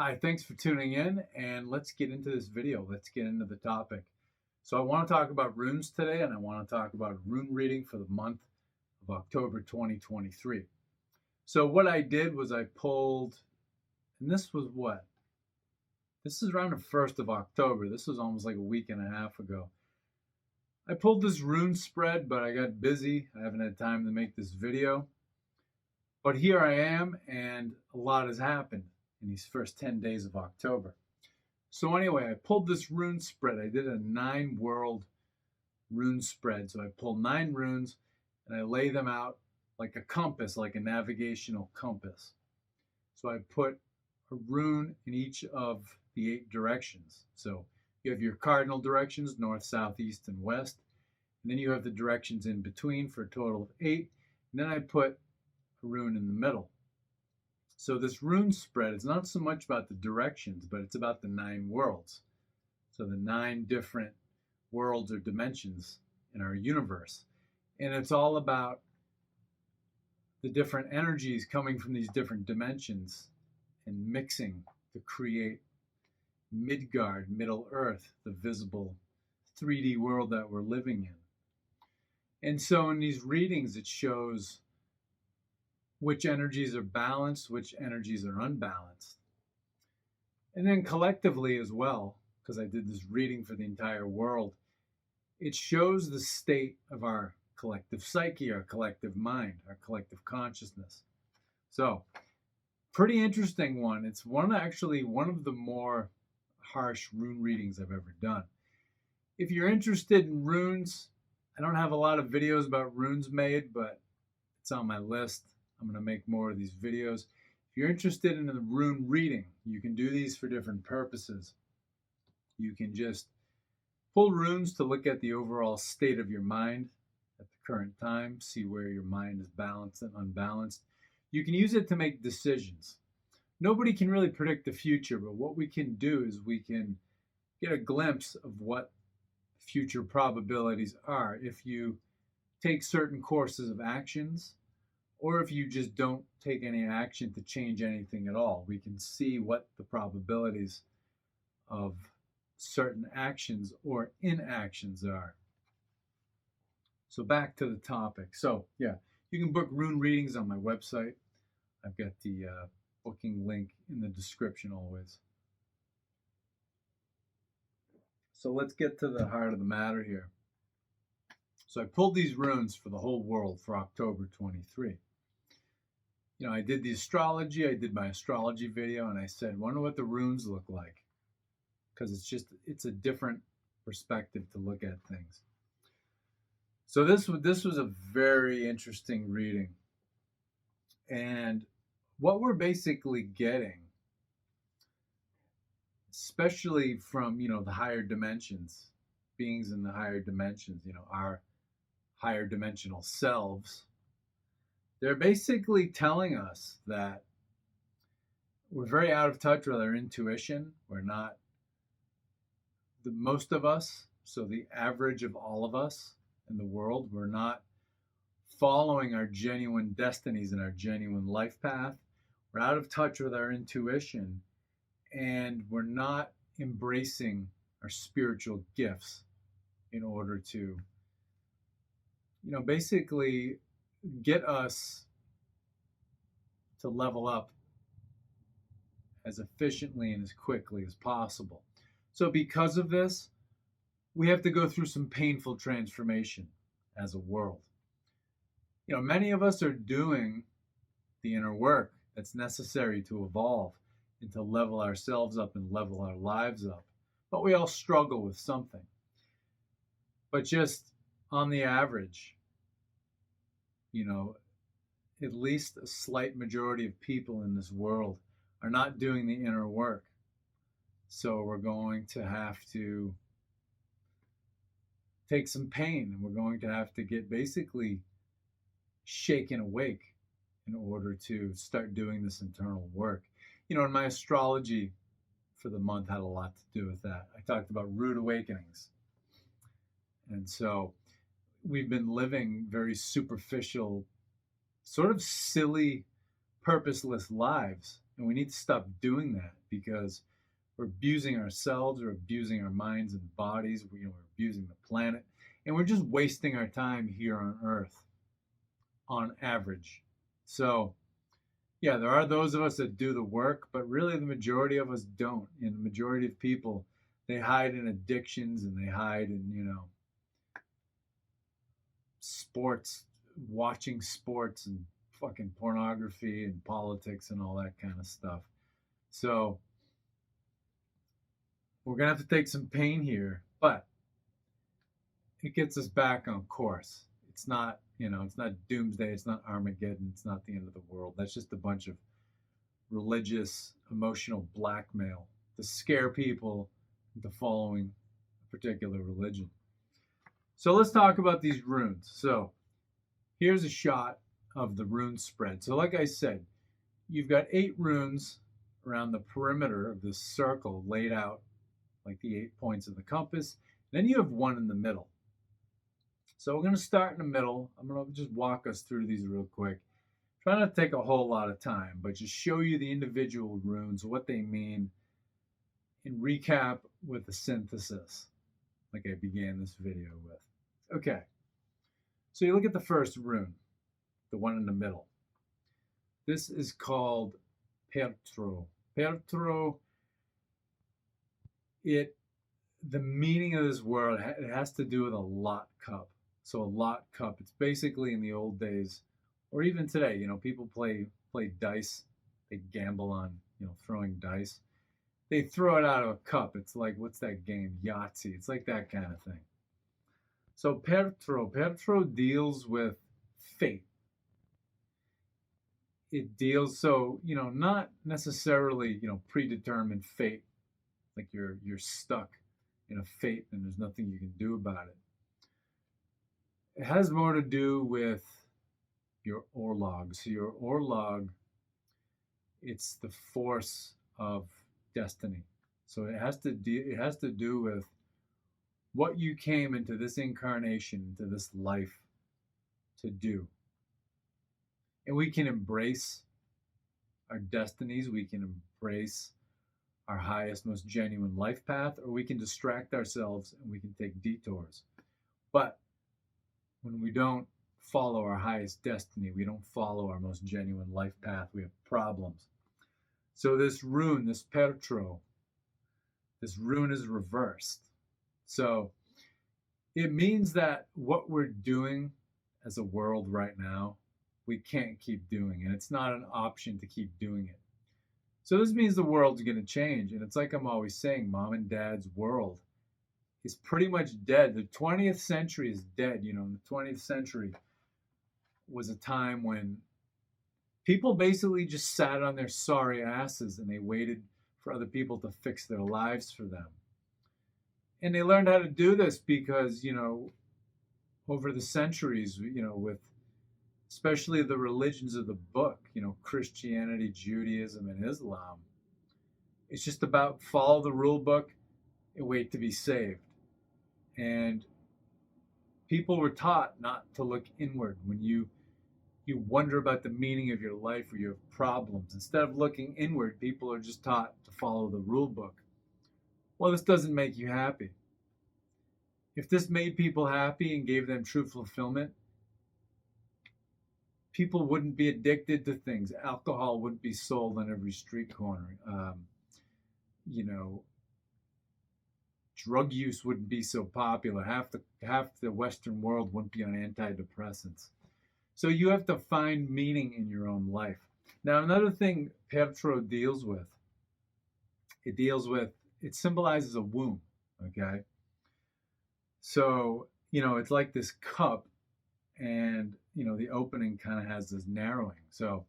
Hi, thanks for tuning in, and let's get into this video. Let's get into the topic. So I want to talk about runes today, and I want to talk about rune reading for the month of October 2023. So what I did was I pulled, and this was what? This is around the 1st of October. This was almost like a week and a half ago. I pulled this rune spread, but I got busy. I haven't had time to make this video. But here I am, and a lot has happened in these first 10 days of October. So anyway, I pulled this rune spread. I did a 9-world rune spread. So I pulled 9 runes and I lay them out like a compass, like a navigational compass. So I put a rune in each of the 8 directions. So you have your cardinal directions, north, south, east, and west. And then you have the directions in between for a total of 8. And then I put a rune in the middle. So this rune spread is not so much about the directions, but it's about the 9 worlds. So the 9 different worlds or dimensions in our universe. And it's all about the different energies coming from these different dimensions and mixing to create Midgard, Middle Earth, the visible 3D world that we're living in. And so in these readings, it shows which energies are balanced, which energies are unbalanced. And then collectively as well, because I did this reading for the entire world, it shows the state of our collective psyche, our collective mind, our collective consciousness. So, pretty interesting one. It's actually one of the more harsh rune readings I've ever done. If you're interested in runes, I don't have a lot of videos about runes made, but it's on my list. I'm going to make more of these videos. If you're interested in the rune reading, you can do these for different purposes. You can just pull runes to look at the overall state of your mind at the current time, see where your mind is balanced and unbalanced. You can use it to make decisions. Nobody can really predict the future, but what we can do is we can get a glimpse of what future probabilities are if you take certain courses of actions, or if you just don't take any action to change anything at all. We can see what the probabilities of certain actions or inactions are. So back to the topic. So yeah, you can book rune readings on my website. I've got the booking link in the description always. So let's get to the heart of the matter here. So I pulled these runes for the whole world for October 23. You know, I did the astrology, I did my astrology video, and I said, wonder what the runes look like. Because it's a different perspective to look at things. So this was a very interesting reading. And what we're basically getting, especially from, the higher dimensions, beings in the higher dimensions, our higher dimensional selves, they're basically telling us that we're very out of touch with our intuition. We're not, most of us, so the average of all of us in the world, we're not following our genuine destinies and our genuine life path. We're out of touch with our intuition, and we're not embracing our spiritual gifts in order to, basically get us to level up as efficiently and as quickly as possible. So because of this, we have to go through some painful transformation as a world. Many of us are doing the inner work that's necessary to evolve and to level ourselves up and level our lives up. But we all struggle with something. But just on the average, at least a slight majority of people in this world are not doing the inner work. So we're going to have to take some pain, and we're going to have to get basically shaken awake in order to start doing this internal work. And my astrology for the month had a lot to do with that. I talked about rude awakenings. And so we've been living very superficial, sort of silly, purposeless lives. And we need to stop doing that because we're abusing ourselves, we're abusing our minds and bodies, we're abusing the planet, and we're just wasting our time here on Earth on average. So, yeah, there are those of us that do the work, but really the majority of us don't. And the majority of people, they hide in addictions and they hide in, sports, watching sports and fucking pornography and politics and all that kind of stuff. So we're going to have to take some pain here, but it gets us back on course. It's not, it's not doomsday. It's not Armageddon. It's not the end of the world. That's just a bunch of religious, emotional blackmail to scare people into following a particular religion. So let's talk about these runes. So here's a shot of the rune spread. So like I said, you've got 8 runes around the perimeter of this circle laid out like the 8 points of the compass. Then you have 1 in the middle. So we're going to start in the middle. I'm going to just walk us through these real quick. Try not to take a whole lot of time, but just show you the individual runes, what they mean, and recap with the synthesis, like I began this video with. Okay, so you look at the first rune, the one in the middle. This is called Pertro. Pertro, the meaning of this word, it has to do with a lot cup. So a lot cup, it's basically in the old days, or even today, people play dice. They gamble on, throwing dice. They throw it out of a cup. It's like, what's that game? Yahtzee. It's like that kind of thing. So Pertro deals with fate. It deals, so, not necessarily, predetermined fate, like you're stuck in a fate and there's nothing you can do about it. It has more to do with your orlog. So your orlog, it's the force of destiny. So it has to do with what you came into this incarnation, into this life to do. And we can embrace our destinies, we can embrace our highest, most genuine life path, or we can distract ourselves and we can take detours. But when we don't follow our highest destiny, we don't follow our most genuine life path, we have problems. So this rune, this Pertro, this rune is reversed. So it means that what we're doing as a world right now, we can't keep doing, and it's not an option to keep doing it. So this means the world's going to change, and it's like I'm always saying, mom and dad's world is pretty much dead. The 20th century is dead. The 20th century was a time when people basically just sat on their sorry asses and they waited for other people to fix their lives for them. And they learned how to do this because, over the centuries, with especially the religions of the book, Christianity, Judaism, and Islam, it's just about follow the rule book and wait to be saved. And people were taught not to look inward when you wonder about the meaning of your life or you have problems. Instead of looking inward, people are just taught to follow the rule book. Well, this doesn't make you happy. If this made people happy and gave them true fulfillment, people wouldn't be addicted to things. Alcohol wouldn't be sold on every street corner. Drug use wouldn't be so popular. Half the Western world wouldn't be on antidepressants. So you have to find meaning in your own life. Now, another thing Pertro deals with, it symbolizes a womb, okay? So, it's like this cup, and, the opening kind of has this narrowing. So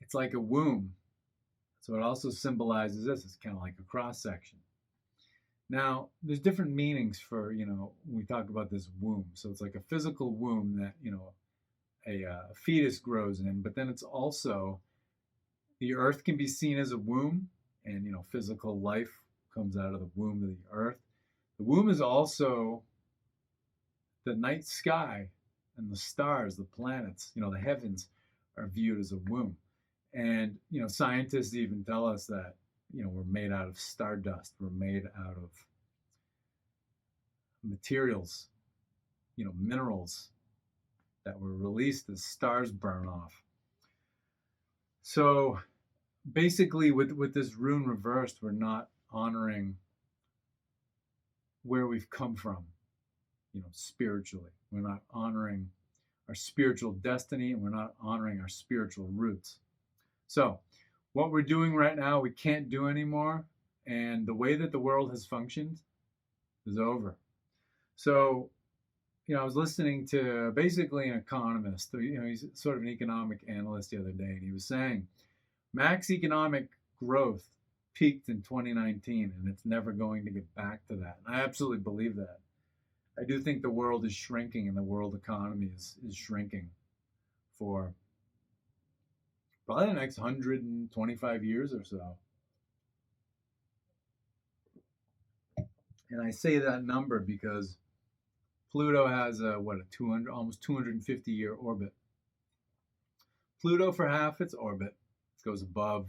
it's like a womb. So it also symbolizes this. It's kind of like a cross section. Now, there's different meanings for, when we talk about this womb. So it's like a physical womb that, a fetus grows in, but then it's also, the earth can be seen as a womb, and, physical life comes out of the womb of the earth. The womb is also the night sky and the stars, the planets, the heavens are viewed as a womb. And, scientists even tell us that, we're made out of stardust. We're made out of materials, minerals that were released as stars burn off. So basically with this rune reversed, we're not honoring where we've come from, spiritually. We're not honoring our spiritual destiny, and we're not honoring our spiritual roots. So what we're doing right now, we can't do anymore. And the way that the world has functioned is over. So, I was listening to basically an economist, he's sort of an economic analyst the other day, and he was saying max economic growth peaked in 2019, and it's never going to get back to that. And I absolutely believe that. I do think the world is shrinking, and the world economy is shrinking for probably the next 125 years or so. And I say that number because Pluto has a 200, almost 250-year orbit. Pluto, for half its orbit, goes above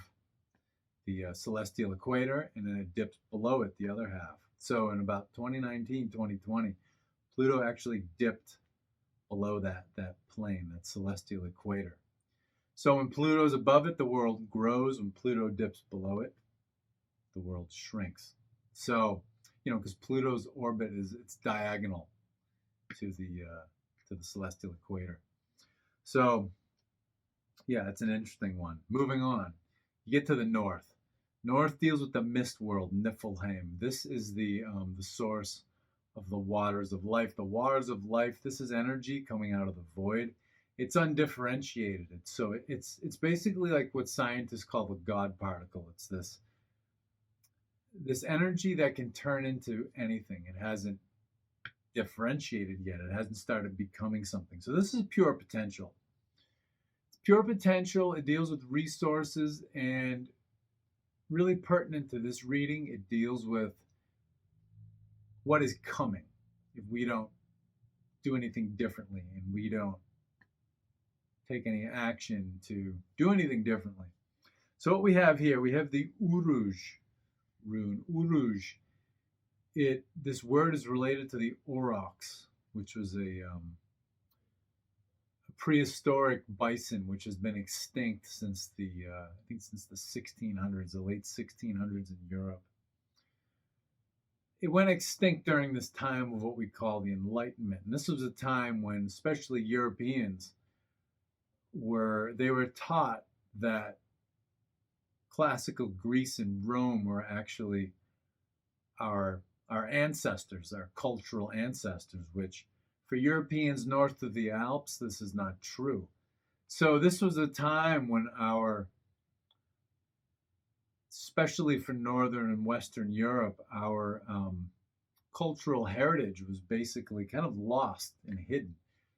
the celestial equator, and then it dips below it the other half. So in about 2019, 2020, Pluto actually dipped below that plane, that celestial equator. So when Pluto's above it, the world grows. When Pluto dips below it, the world shrinks. So, because Pluto's orbit it's diagonal to the celestial equator. So, yeah, it's an interesting one. Moving on, you get to the north. North deals with the mist world, Niflheim. This is the source of the waters of life. The waters of life. This is energy coming out of the void. It's undifferentiated. It's basically like what scientists call the God particle. It's this energy that can turn into anything. It hasn't differentiated yet. It hasn't started becoming something. So this is pure potential. It's pure potential. It deals with resources, and really pertinent to this reading, it deals with what is coming if we don't do anything differently and we don't take any action to do anything differently. So what we have here, we have the Uruj rune. Uruj, this word is related to the aurochs, which was a prehistoric bison which has been extinct since the since the 1600s, the late 1600s in Europe. It went extinct during this time of what we call the Enlightenment, and this was a time when especially Europeans were taught that classical Greece and Rome were actually our ancestors, our cultural ancestors, which for Europeans north of the Alps, this is not true. So this was a time when especially for Northern and Western Europe, our cultural heritage was basically kind of lost and hidden.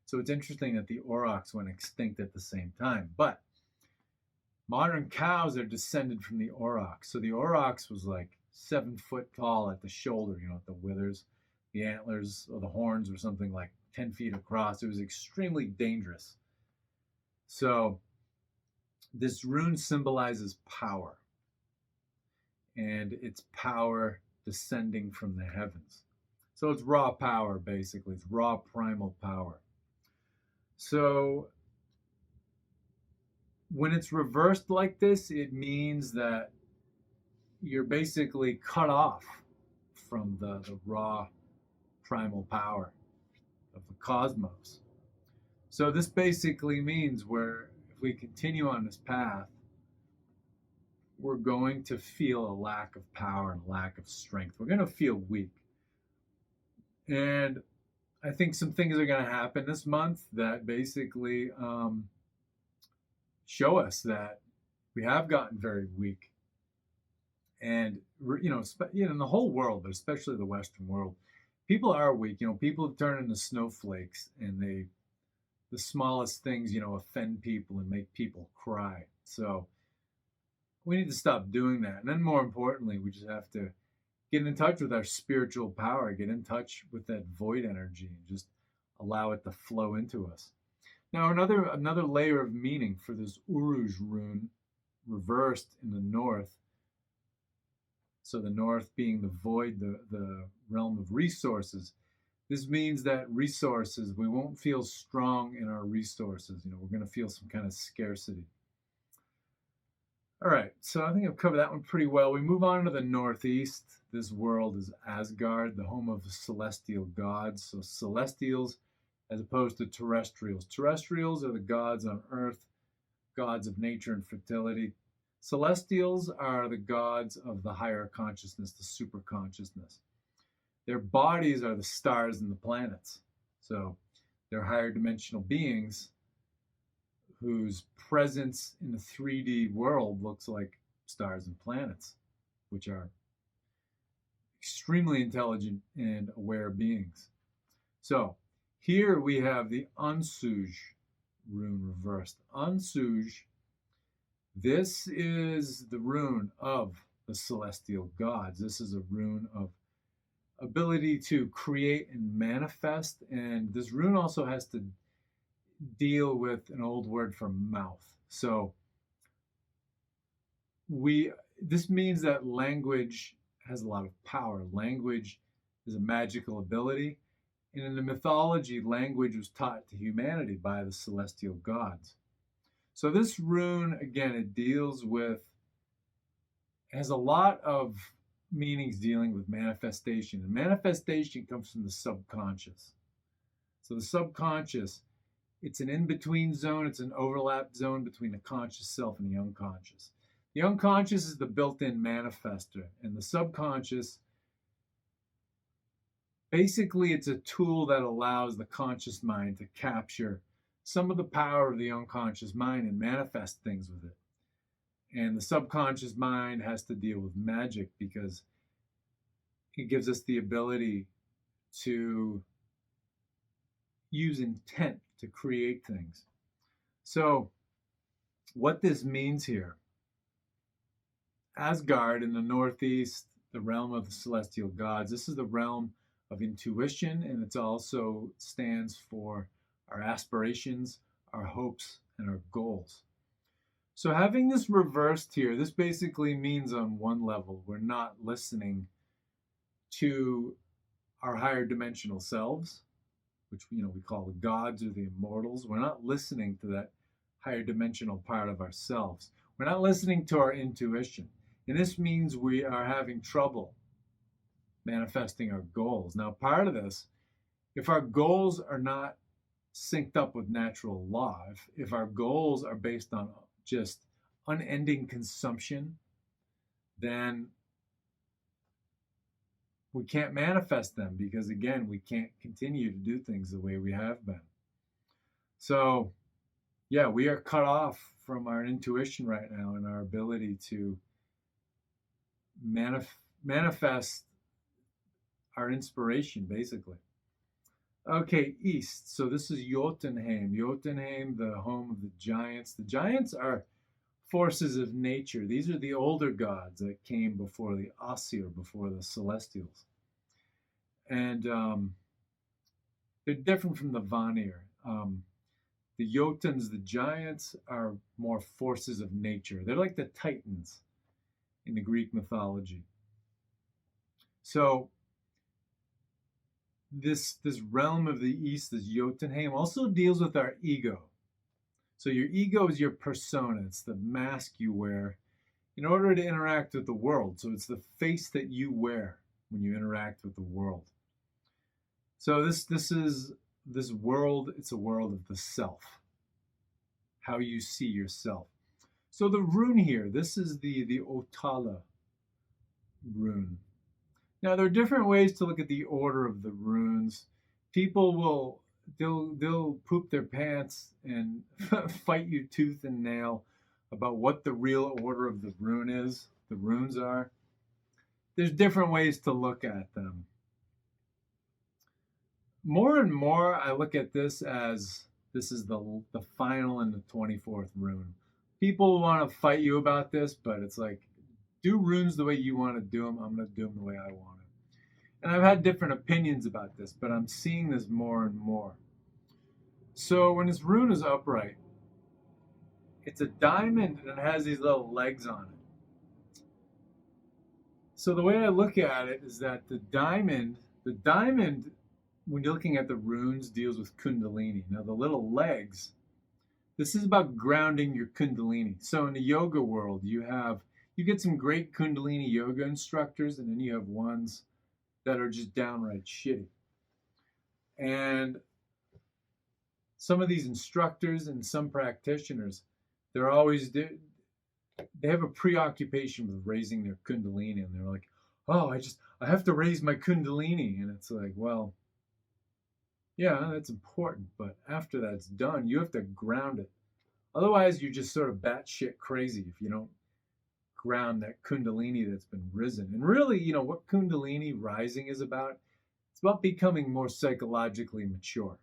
So it's interesting that the aurochs went extinct at the same time. But modern cows are descended from the aurochs. So the aurochs was like 7 foot tall at the shoulder, at the withers. The antlers or the horns were something like 10 feet across. It was extremely dangerous. So this rune symbolizes power. And it's power descending from the heavens. So it's raw power, basically. It's raw primal power. So when it's reversed like this, it means that you're basically cut off from the raw primal power of the cosmos. So this basically means if we continue on this path, we're going to feel a lack of power and a lack of strength. We're going to feel weak. And I think some things are going to happen this month that basically show us that we have gotten very weak. And, in the whole world, but especially the Western world, people are weak. People have turned into snowflakes, and the smallest things, offend people and make people cry. So we need to stop doing that. And then more importantly, we just have to get in touch with our spiritual power, get in touch with that void energy, and just allow it to flow into us. Now, another layer of meaning for this Uruj rune reversed in the north. So the north being the void, the realm of resources. This means that resources, we won't feel strong in our resources. We're going to feel some kind of scarcity. All right, so I think I've covered that one pretty well. We move on to the northeast. This world is Asgard, the home of the celestial gods. So celestials as opposed to terrestrials. Terrestrials are the gods on earth, gods of nature and fertility. Celestials are the gods of the higher consciousness, the super consciousness. Their bodies are the stars and the planets. So they're higher dimensional beings whose presence in the 3D world looks like stars and planets, which are extremely intelligent and aware beings. So here we have the Ansuj rune reversed. Ansuj, this is the rune of the celestial gods. This is a rune of ability to create and manifest, and this rune also has to deal with an old word for mouth. So this means that language has a lot of power. Language is a magical ability, and in the mythology, language was taught to humanity by the celestial gods. So this rune, again, it has a lot of meanings dealing with manifestation. And manifestation comes from the subconscious. So the subconscious, it's an in-between zone. It's an overlap zone between the conscious self and the unconscious. The unconscious is the built-in manifester, and the subconscious, basically it's a tool that allows the conscious mind to capture some of the power of the unconscious mind and manifest things with it. And the subconscious mind has to deal with magic because it gives us the ability to use intent to create things. So what this means here, Asgard in the northeast, the realm of the celestial gods, this is the realm of intuition, and it also stands for our aspirations, our hopes, and our goals. So having this reversed here, this basically means on one level, we're not listening to our higher dimensional selves, which we call the gods or the immortals. We're not listening to that higher dimensional part of ourselves. We're not listening to our intuition. And this means we are having trouble manifesting our goals. Now, part of this, if our goals are not synced up with natural law, if our goals are based on just unending consumption, then we can't manifest them because, again, we can't continue to do things the way we have been. So, yeah, we are cut off from our intuition right now and our ability to manifest our inspiration, basically. Okay, east. So this is Jotunheim. Jotunheim, the home of the giants. The giants are forces of nature. These are the older gods that came before the Asir, before the celestials. And they're different from the Vanir. The Jotuns, the giants, are more forces of nature. They're like the Titans in the Greek mythology. So this realm of the east, this Jotunheim, also deals with our ego. So your ego is your persona. It's the mask you wear in order to interact with the world. So it's the face that you wear when you interact with the world. So this world, it's a world of the self, how you see yourself. So the rune here, this is the Otala rune. Now there are different ways to look at the order of the runes. People they'll poop their pants and fight you tooth and nail about what the real order of the runes are. There's different ways to look at them. More and more, I look at this as this is the final and the 24th rune. People want to fight you about this, but it's like, do runes the way you want to do them. I'm going to do them the way I want them. And I've had different opinions about this, but I'm seeing this more and more. So when this rune is upright, It's a diamond and it has these little legs on it. So the way I look at it is that the diamond, when you're looking at the runes, deals with Kundalini. Now the little legs, this is about grounding your Kundalini. So in the yoga world, you get some great Kundalini yoga instructors, and then you have ones that are just downright shitty. And some of these instructors and some practitioners, they have a preoccupation with raising their Kundalini, and they're like, oh, I have to raise my Kundalini. And it's like, well, yeah, that's important, but after that's done, you have to ground it. Otherwise, you're just sort of batshit crazy if you don't ground that Kundalini that's been risen. And really, what Kundalini rising is about, it's about becoming more psychologically mature.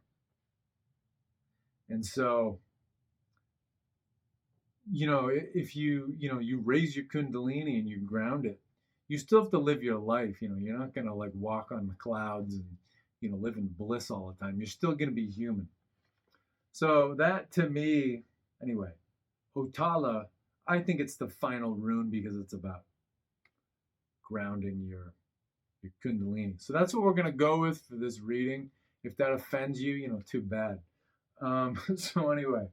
And so, if you raise your Kundalini and you ground it, you still have to live your life. You're not going to like walk on the clouds and, live in bliss all the time. You're still going to be human. So that to me, anyway, Otala, I think it's the final rune because it's about grounding your Kundalini. So that's what we're going to go with for this reading. If that offends you, too bad. So anyway,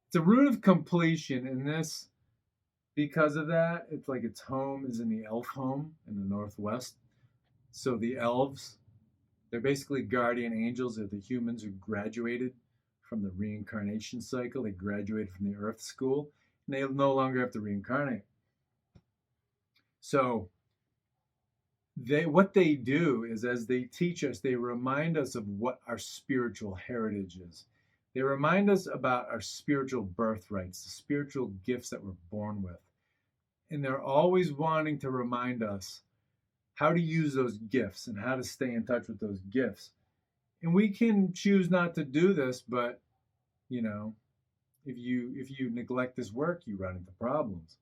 it's a rune of completion, and this, because of that, it's like its home is in the elf home in the northwest. So the elves, they're basically guardian angels of the humans who graduated from the reincarnation cycle. They graduated from the earth school, and they no longer have to reincarnate. So what they do is, as they teach us, they remind us of what our spiritual heritage is. They remind us about our spiritual birthrights, the spiritual gifts that we're born with. And they're always wanting to remind us how to use those gifts and how to stay in touch with those gifts. And we can choose not to do this, but, if you neglect this work, you run into problems.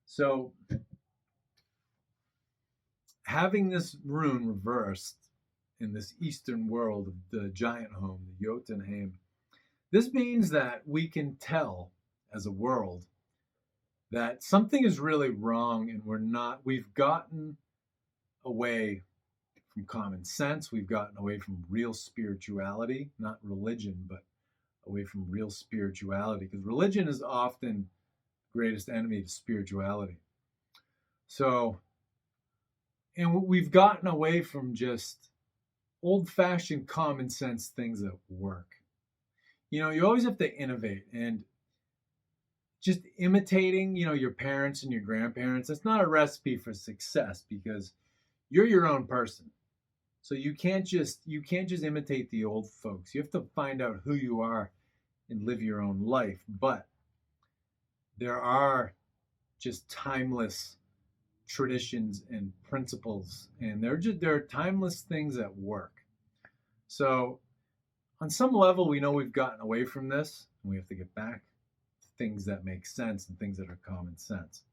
So having this rune reversed in this eastern world of the giant home, the Jotunheim, this means that we can tell as a world that something is really wrong, and we've gotten away from common sense. We've gotten away from real spirituality, not religion, but away from real spirituality, because religion is often the greatest enemy to spirituality. So, and we've gotten away from just old-fashioned common sense things that work. You always have to innovate, and just imitating, your parents and your grandparents, that's not a recipe for success, because you're your own person. So you can't just imitate the old folks. You have to find out who you are and live your own life. But there are just timeless traditions and principles, and there are timeless things that work. So on some level, we know we've gotten away from this, and we have to get back to things that make sense and things that are common sense.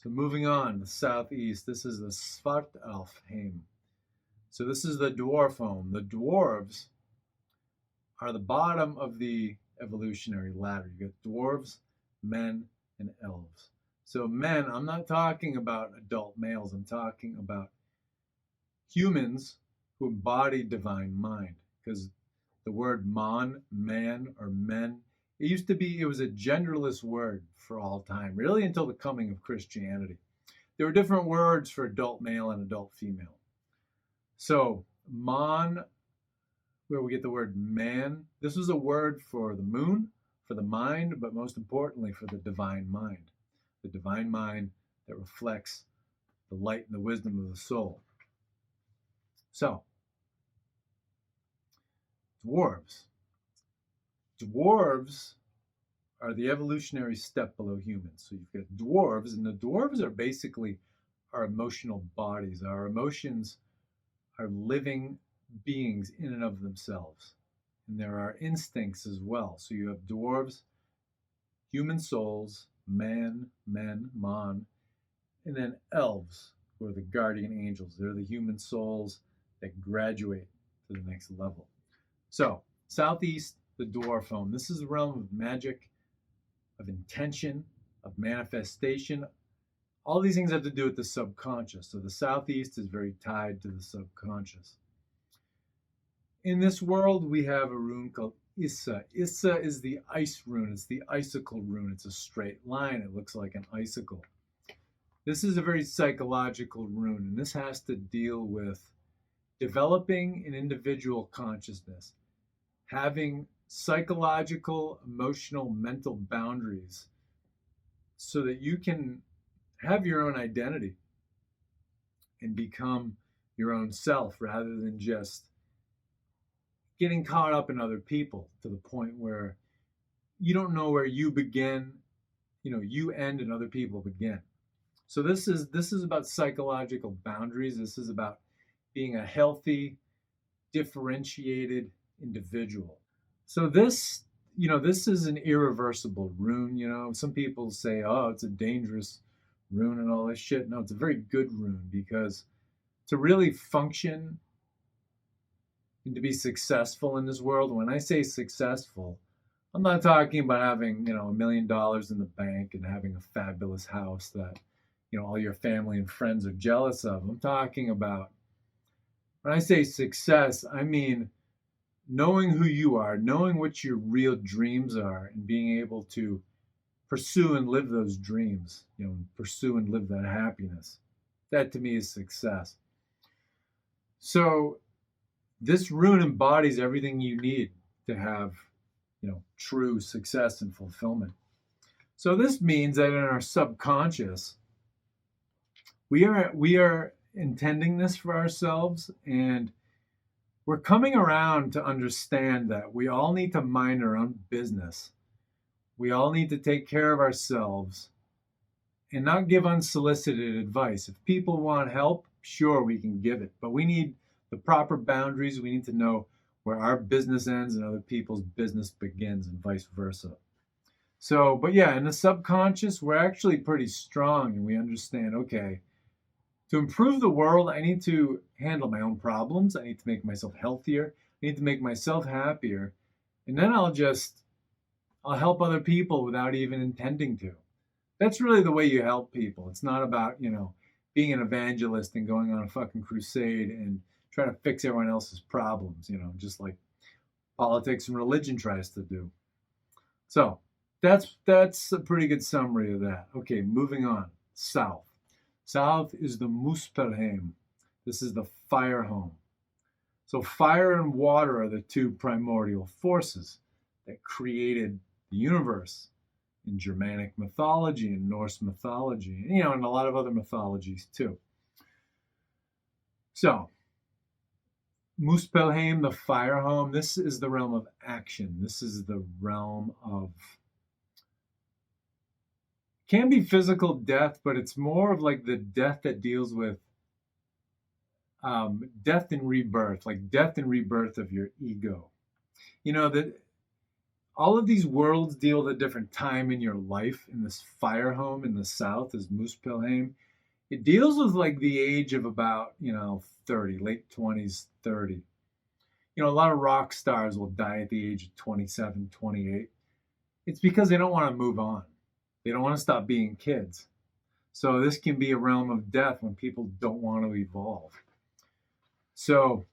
So moving on, the southeast, this is the Svartalfheim. So this is the dwarf home. The dwarves are the bottom of the evolutionary ladder. You got dwarves, men, and elves. So men, I'm not talking about adult males. I'm talking about humans who embody divine mind. Because the word man, or men, it was a genderless word for all time, really until the coming of Christianity. There were different words for adult male and adult female. So, man, where we get the word man, this was a word for the moon, for the mind, but most importantly for the divine mind. The divine mind that reflects the light and the wisdom of the soul. So, dwarves. Dwarves are the evolutionary step below humans. So you've got dwarves, and the dwarves are basically our emotional bodies. Our emotions are living beings in and of themselves. And there are instincts as well. So you have dwarves, human souls, men, man, and then elves, who are the guardian angels. They're the human souls that graduate to the next level. So, southeast, the dwarf home. This is the realm of magic, of intention, of manifestation. All these things have to do with the subconscious. So the southeast is very tied to the subconscious. In this world, we have a rune called Issa. Issa is the ice rune. It's the icicle rune. It's a straight line. It looks like an icicle. This is a very psychological rune, and this has to deal with developing an individual consciousness, having psychological, emotional, mental boundaries so that you can have your own identity and become your own self rather than just getting caught up in other people to the point where you don't know where you begin, you end and other people begin. So this is about psychological boundaries. This is about being a healthy, differentiated individual. So this is an irreversible rune. Some people say, oh, it's a dangerous rune and all this shit. No, it's a very good rune, because to really function and to be successful in this world, when I say successful, I'm not talking about having, $1 million in the bank and having a fabulous house that, all your family and friends are jealous of. I'm talking about, when I say success, I mean knowing who you are, knowing what your real dreams are, and being able to pursue and live those dreams, pursue and live that happiness. That to me is success. So this rune embodies everything you need to have, true success and fulfillment. So this means that in our subconscious, we are intending this for ourselves, and we're coming around to understand that we all need to mind our own business. We all need to take care of ourselves and not give unsolicited advice. If people want help, sure, we can give it, but we need the proper boundaries. We need to know where our business ends and other people's business begins, and vice versa. So, but yeah, in the subconscious, we're actually pretty strong, and we understand, okay, to improve the world, I need to handle my own problems. I need to make myself healthier. I need to make myself happier. And then I'll help other people without even intending to. That's really the way you help people. It's not about, being an evangelist and going on a fucking crusade and trying to fix everyone else's problems, just like politics and religion tries to do. So that's a pretty good summary of that. Okay, moving on. South. South is the Muspelheim. This is the fire home. So fire and water are the two primordial forces that created the universe in Germanic mythology and Norse mythology, and a lot of other mythologies too. So, Muspelheim, the fire home, this is the realm of action. This is the realm of, can be physical death, but it's more of like the death that deals with death and rebirth, like death and rebirth of your ego. That all of these worlds deal with a different time in your life. In this fire home in the south is Muspelheim. It deals with like the age of about, 30, late 20s, 30. A lot of rock stars will die at the age of 27, 28. It's because they don't want to move on. They don't want to stop being kids. So this can be a realm of death when people don't want to evolve. So,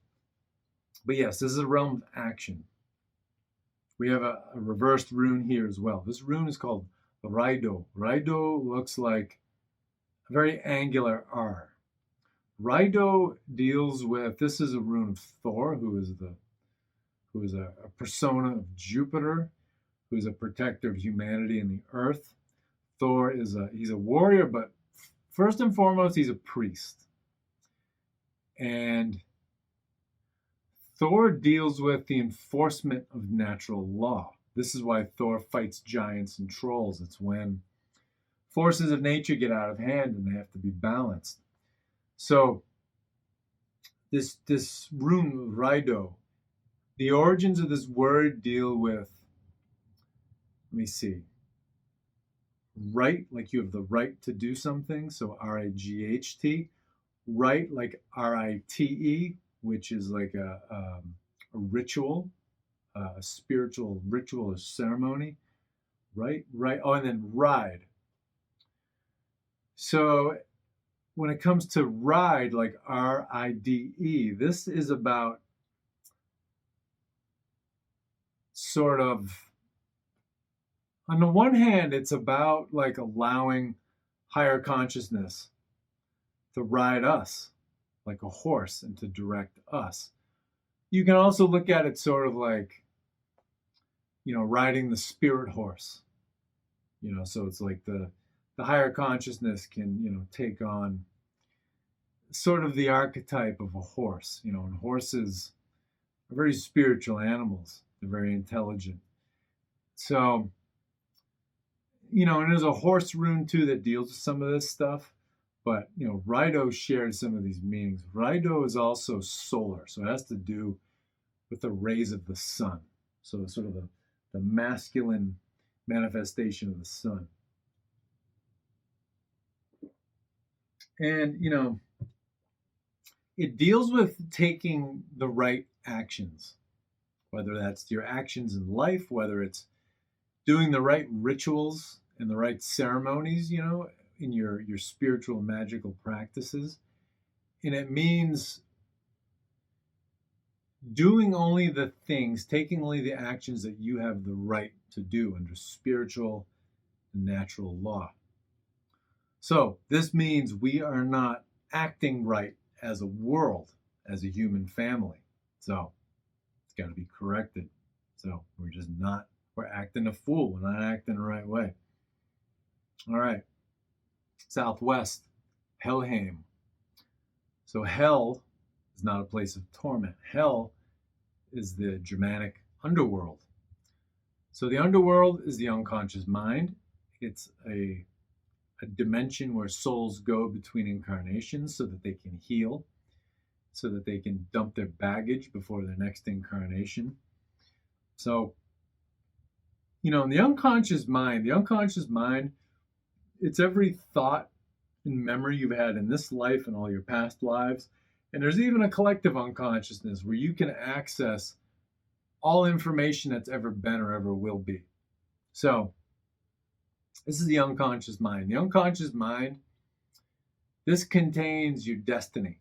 but yes, this is a realm of action. We have a reversed rune here as well. This rune is called Raido. Raido looks like a very angular R. Raido deals with, this is a rune of Thor, who is a persona of Jupiter, who is a protector of humanity and the earth. Thor he's a warrior, but first and foremost, he's a priest. And Thor deals with the enforcement of natural law. This is why Thor fights giants and trolls. It's when forces of nature get out of hand and they have to be balanced. So this rune, Raido, the origins of this word deal with, let me see, right, like you have the right to do something, so R-I-G-H-T, right, like R-I-T-E, which is like a ritual, a spiritual ritual or ceremony. Right. Oh, and then ride. So when it comes to ride, like RIDE, this is about sort of, on the one hand, it's about like allowing higher consciousness to ride us like a horse and to direct us. You can also look at it sort of like, riding the spirit horse. So it's like the higher consciousness can, take on sort of the archetype of a horse, and horses are very spiritual animals. They're very intelligent. So, and there's a horse rune too that deals with some of this stuff. But, Raido shares some of these meanings. Raido is also solar, so it has to do with the rays of the sun. So sort of the masculine manifestation of the sun. And, it deals with taking the right actions, whether that's your actions in life, whether it's doing the right rituals and the right ceremonies, in your spiritual magical practices. And it means doing only the things, taking only the actions that you have the right to do under spiritual and natural law. So this means we are not acting right as a world, as a human family. So it's got to be corrected. So we're acting a fool. We're not acting the right way. All right. Southwest, Helheim. So hell is not a place of torment. Hell is the Germanic underworld. So the underworld is the unconscious mind. It's a dimension where souls go between incarnations so that they can heal, so that they can dump their baggage before their next incarnation. So, in the unconscious mind, it's every thought and memory you've had in this life and all your past lives. And there's even a collective unconsciousness where you can access all information that's ever been or ever will be. So this is the unconscious mind. The unconscious mind, this contains your destiny,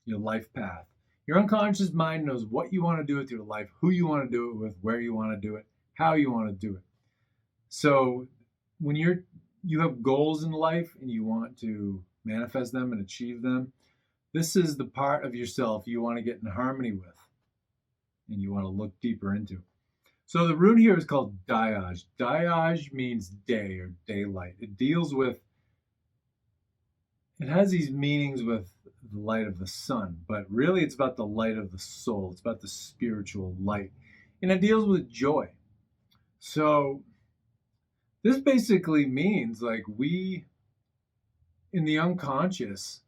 your life path. Your unconscious mind knows what you want to do with your life, who you want to do it with, where you want to do it, how you want to do it. So when you have goals in life and you want to manifest them and achieve them, this is the part of yourself you want to get in harmony with and you want to look deeper into. So the rune here is called Diaj. Diaj means day or daylight. It has these meanings with the light of the sun, but really it's about the light of the soul. It's about the spiritual light. And it deals with joy. So this basically means like we, in the unconscious,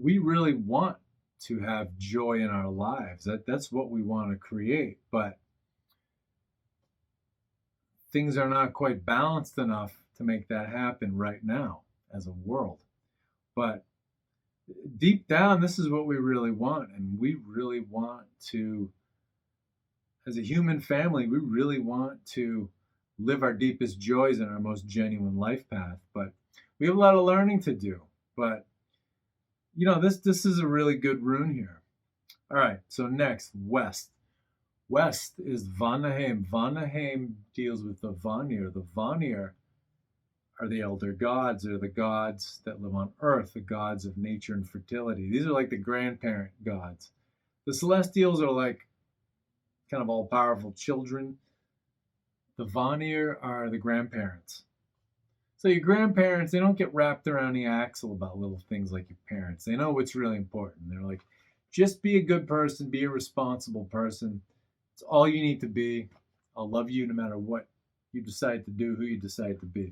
we really want to have joy in our lives. That's what we want to create. But things are not quite balanced enough to make that happen right now as a world. But deep down, this is what we really want. And we really want to, as a human family, we really want to live our deepest joys in our most genuine life path. But we have a lot of learning to do. But, this is a really good rune here. All right, so next, West. West is Vanaheim. Vanaheim deals with the Vanir. The Vanir are the elder gods. They're the gods that live on earth, the gods of nature and fertility. These are like the grandparent gods. The Celestials are like kind of all-powerful children. The Vanir are the grandparents. So your grandparents, they don't get wrapped around the axle about little things like your parents. They know what's really important. They're like, just be a good person, be a responsible person. It's all you need to be. I'll love you no matter what you decide to do, who you decide to be.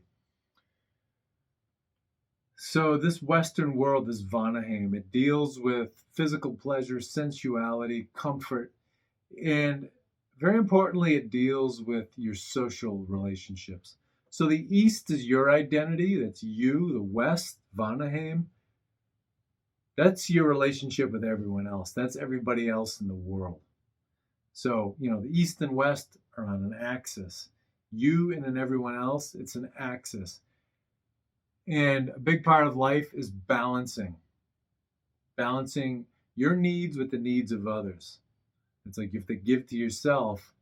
So this Western world, this Vanaheim, it deals with physical pleasure, sensuality, comfort, and very importantly, it deals with your social relationships. So the East is your identity. That's you. The West, Vanaheim, that's your relationship with everyone else. That's everybody else in the world. So, the East and West are on an axis. You and then everyone else, it's an axis. And a big part of life is balancing your needs with the needs of others. It's like you have to give to yourself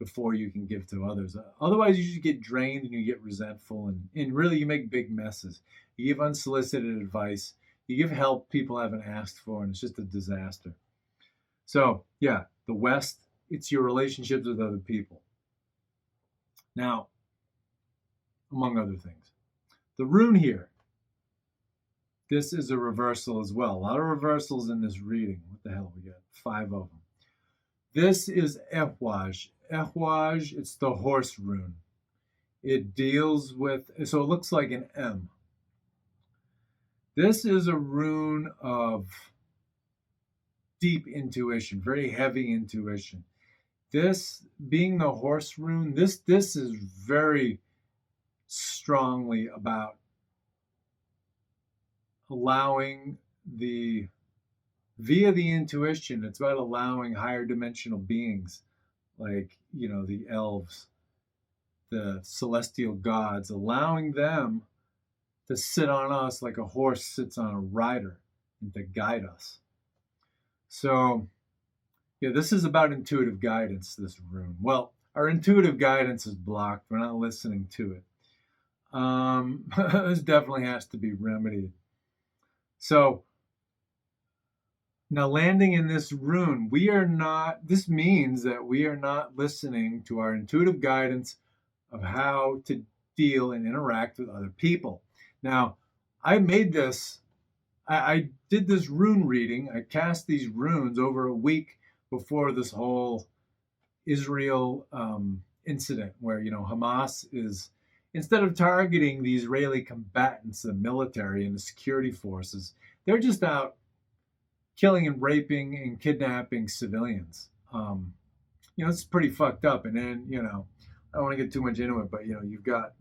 before you can give to others. Otherwise, you just get drained and you get resentful, and really you make big messes. You give unsolicited advice. You give help people haven't asked for, and it's just a disaster. So, yeah, the West, it's your relationships with other people. Now, among other things, the rune here, this is a reversal as well. A lot of reversals in this reading. What the hell? We got 5 of them. This is Ehwaj. Ehwaj, it's the horse rune. It deals with, so it looks like an M. This is a rune of deep intuition, very heavy intuition. This being the horse rune, this is very strongly about allowing via the intuition, it's about allowing higher dimensional beings like, the elves, the celestial gods, allowing them to sit on us like a horse sits on a rider and to guide us. So, yeah, this is about intuitive guidance, this rune. Well, our intuitive guidance is blocked. We're not listening to it. This definitely has to be remedied. So, now landing in this rune, this means that we are not listening to our intuitive guidance of how to deal and interact with other people. Now, I did this rune reading. I cast these runes over a week before this whole Israel incident where, Hamas is, instead of targeting the Israeli combatants, the military and the security forces, they're just out killing and raping and kidnapping civilians. It's pretty fucked up. And then, I don't want to get too much into it, but, you've got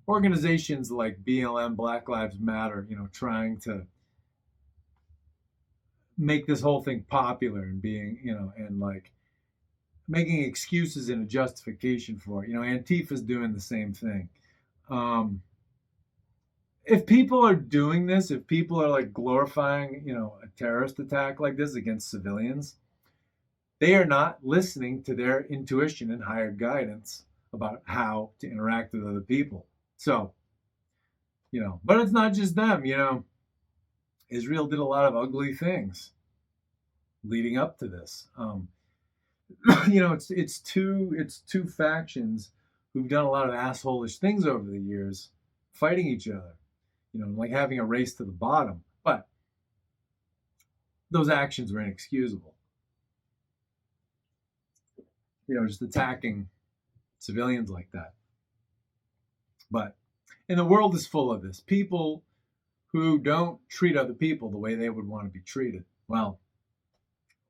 organizations like BLM, Black Lives Matter, trying to make this whole thing popular and being, and like making excuses and a justification for it. Antifa's doing the same thing. If people are doing this, if people are like glorifying, a terrorist attack like this against civilians, they are not listening to their intuition and higher guidance about how to interact with other people. So, but it's not just them, Israel did a lot of ugly things leading up to this. It's two factions who've done a lot of asshole-ish things over the years, fighting each other, like having a race to the bottom. But those actions were inexcusable. Just attacking civilians like that. And the world is full of this. People who don't treat other people the way they would want to be treated. Well,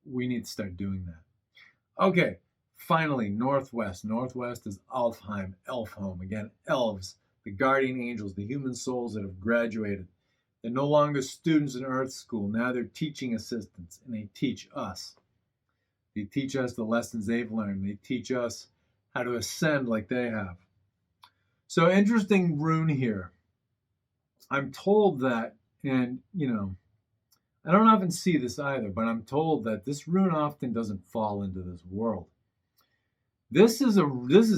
we need to start doing that. Okay, finally, Northwest. Northwest is Alfheim, elf home. Again, elves, the guardian angels, the human souls that have graduated. They're no longer students in Earth School. Now they're teaching assistants, and they teach us. They teach us the lessons they've learned. They teach us how to ascend like they have. So interesting rune here. I'm told that, and I don't often see this either, but I'm told that this rune often doesn't fall into this world. This is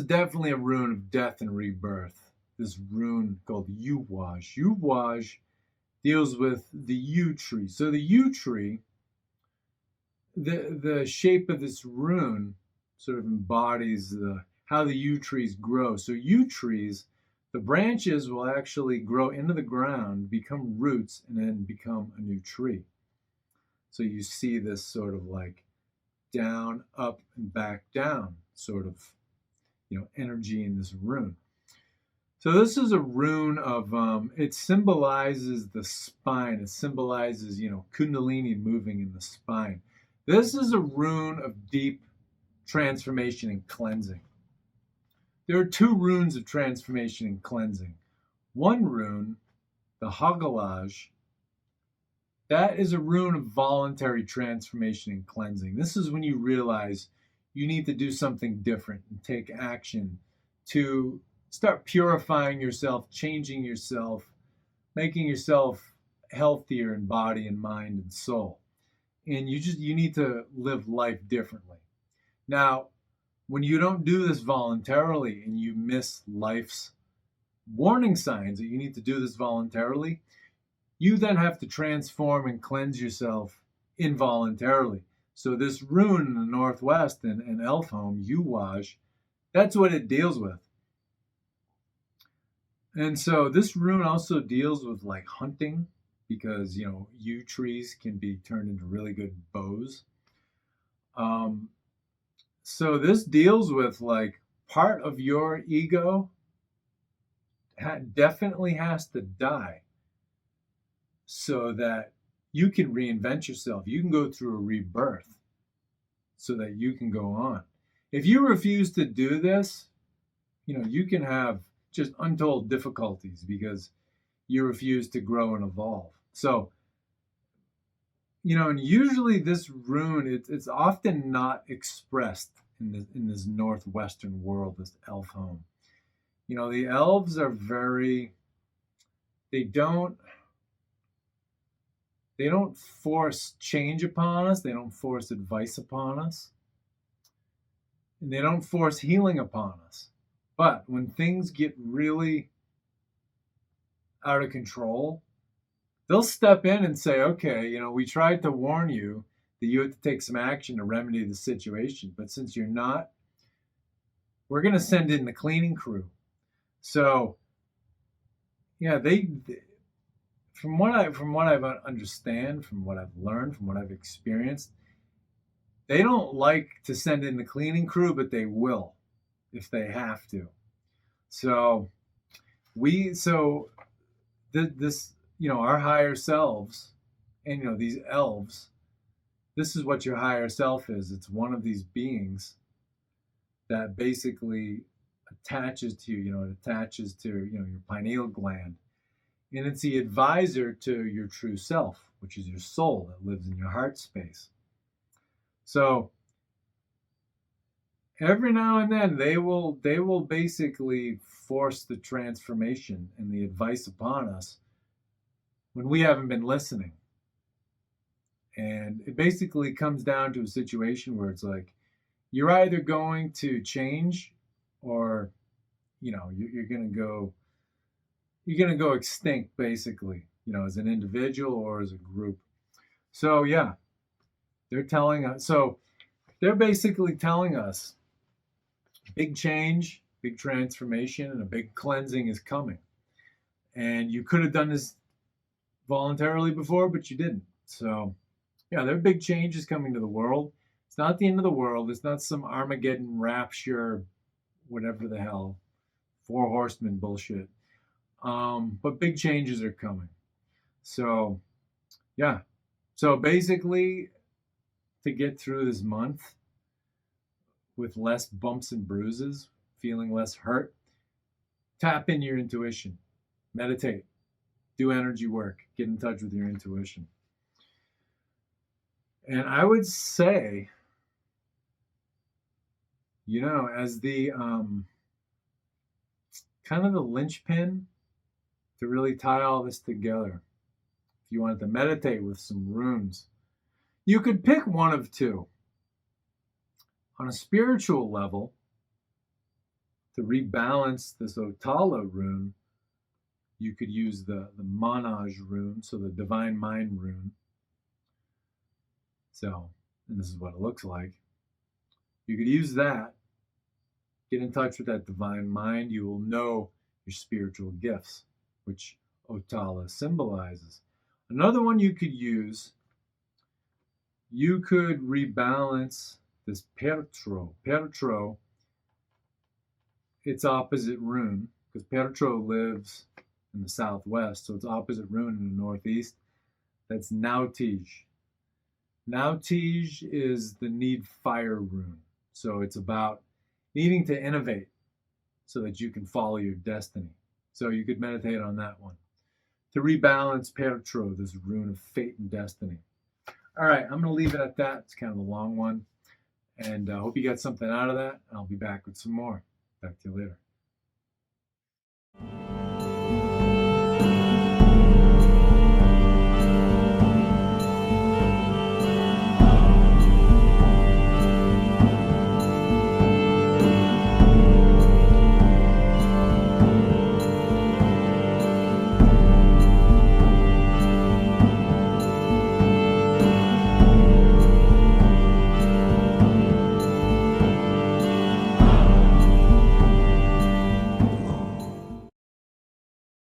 definitely a rune of death and rebirth. This rune called Ehwaj. Ehwaj deals with the yew tree. So the yew tree, the shape of this rune sort of embodies how the yew trees grow. So yew trees, the branches will actually grow into the ground, become roots, and then become a new tree. So you see this sort of like down, up, and back down sort of, energy in this rune. So this is a rune of, it symbolizes the spine. It symbolizes, Kundalini moving in the spine. This is a rune of deep transformation and cleansing. There are 2 runes of transformation and cleansing. One rune, the Hagalaj, that is a rune of voluntary transformation and cleansing. This is when you realize you need to do something different and take action to start purifying yourself, changing yourself, making yourself healthier in body and mind and soul. And you need to live life differently. Now, when you don't do this voluntarily and you miss life's warning signs that you need to do this voluntarily, you then have to transform and cleanse yourself involuntarily. So this rune in the Northwest and Elf Home, Uwaj, that's what it deals with. And so this rune also deals with like hunting, because yew trees can be turned into really good bows. So this deals with like part of your ego definitely has to die so that you can reinvent yourself. You can go through a rebirth so that you can go on. If you refuse to do this, you can have just untold difficulties because you refuse to grow and evolve. So, and usually this rune, it's often not expressed in this northwestern world, this elf home. The elves are they don't force change upon us. They don't force advice upon us. And they don't force healing upon us. But when things get really out of control, they'll step in and say, okay, we tried to warn you that you have to take some action to remedy the situation. But since you're not, we're going to send in the cleaning crew. So, yeah, from what I've understand, from what I've learned, from what I've experienced, they don't like to send in the cleaning crew, but they will if they have to. So this, our higher selves, and these elves, this is what your higher self is. It's one of these beings that basically attaches to you. It attaches to your pineal gland. And it's the advisor to your true self, which is your soul that lives in your heart space. So every now and then they will basically force the transformation and the advice upon us when we haven't been listening. And it basically comes down to a situation where it's like, you're either going to change or you're going to go extinct, basically, as an individual or as a group. So yeah, they're basically telling us big change, big transformation, and a big cleansing is coming. And you could have done this voluntarily before, but you didn't. So yeah, there are big changes coming to the world. It's not the end of the world. It's not some Armageddon rapture, whatever the hell, 4 horsemen bullshit. But big changes are coming. So, yeah. So basically, to get through this month with less bumps and bruises, feeling less hurt, tap in your intuition. Meditate. Do energy work. Get in touch with your intuition. And I would say, as the kind of the linchpin to really tie all this together, if you wanted to meditate with some runes, you could pick one of two. On a spiritual level, to rebalance this Otala rune, you could use the Manaj rune, so the divine mind rune. So, and this is what it looks like. You could use that, get in touch with that divine mind. You will know your spiritual gifts, which Otala symbolizes. Another one you could use, you could rebalance this Pertro. Pertro, its opposite rune, because Pertro lives in the southwest, so its opposite rune in the northeast, that's Nautij. Nautij is the need fire rune. So it's about needing to innovate so that you can follow your destiny. So you could meditate on that one. To rebalance Pertro, this rune of fate and destiny. All right, I'm going to leave it at that. It's kind of a long one. And I hope you got something out of that. I'll be back with some more. Talk to you later.